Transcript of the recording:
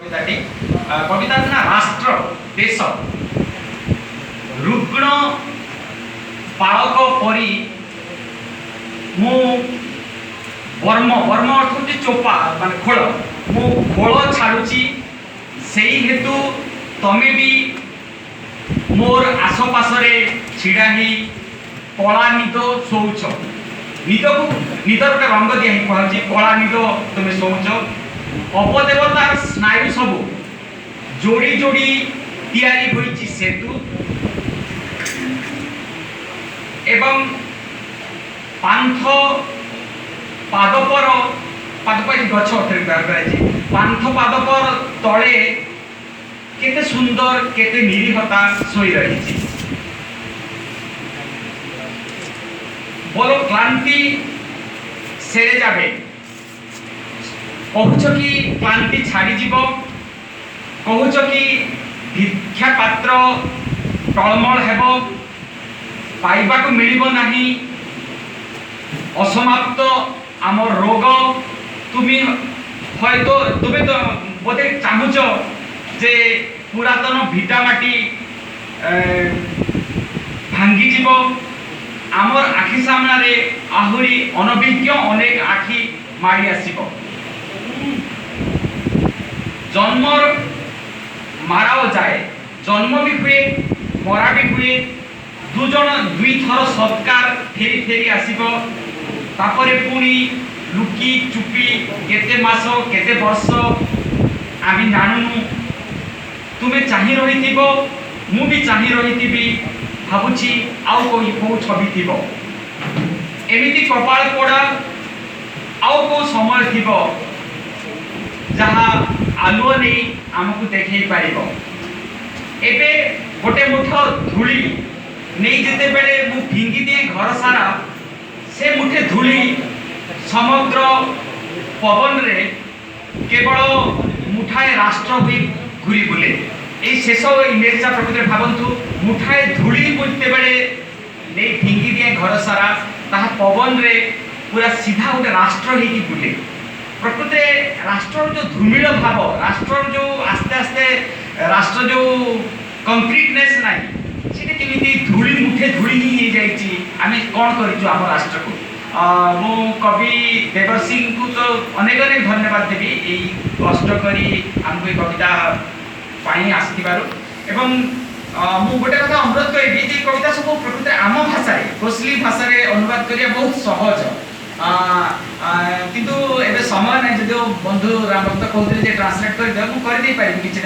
कविताटी कविता ना राष्ट्र देश रुग्ण पालक परी मु वर्म वर्म अर्थ होची चोपा माने खोल मु खोल छाड़ुची सेही हेतु तमे भी मोर आसपासरे छिड़ा ही कला निद शोच निद को निदर के रंग दिया ही कहछि कला निद तुमे शोच अपदेवतार स्नायु सब जोड़ी जोड़ी तैयारी होईछि सेतु एवं पांथ पादपर पादपर गछ व्यवहार कराइछि पांथ पादपर तले केते सुंदर केते निरीहता सोई रही बोलो क्लांति सेरे जाबे कहूच कि क्लांति छाड़ी जीव कहूच कि भिक्षा पात्र टळमळ हेबो पाइबा को मिलिबो नाही असमाप्त आम रोग तुम्हें हयतो तुम्हें तो बोधे चाहूच जे पुरातन भिटामाटी भांगी जीव आमर आखि सामने आहुरी अनभिज्ञ अनेक आखि माड़ी आसिबो जन्म माराओ जाए जन्म भी हुए मरा भी हुए दुई थर सत्कार फेरी फेरी आसिबो तापरे पुणी लुकी चुपी केते मास केते वर्ष आमी जानूनु तुम्हें चाहि रही मु भी चाहि रही भावुची आउ कोई को छवि थिबो एमिति कपाल पोड़ा आउ को समय थिबो जहा आलुओ नहीं आमको देखै पारिबो एबे गोटे मुठ धूली नहीं जेते बेले मु फिंगी दिए घर सारा से मुठे धूली समग्र पवन रे केवल मुठाए राष्ट्र हुई घूरी बुले এই শেষ ইমেজটা প্রকৃতরে ভাবন্তু মুঠায় ধূলি বুঝতে বেড়ে নেই ফিঙ্গি দিয়ে ঘর সারা তাহা পবন রে পুরা সিধা গোটে রাষ্ট্র হইকি বুলে প্রকৃতরে রাষ্ট্রর যে ধূমিল ভাব রাষ্ট্রর যে আস্তে আস্তে রাষ্ট্র যে কংক্রিটনেস নাই সেটা কেমিতি ধূলি মুঠে ধূলি নিয়ে যাইছি আমি কোন করিছু আমার রাষ্ট্রকু মু কবি দেবর সিং কু তো অনেক অনেক ধন্যবাদ দেবি এই কষ্ট করি আমাকে এই কবিতা पाई आसथिबारु एवं मु गोटे कथा अनुरोध करिबि जे कविता सब प्रकृति आम भाषा रे कोसली भाषा रे अनुवाद करिया बहुत सहज किंतु एबे समय नै जदि बंधु रामभक्त कहउतले जे ट्रांसलेट कर दे मु कर दे पारिबि किछ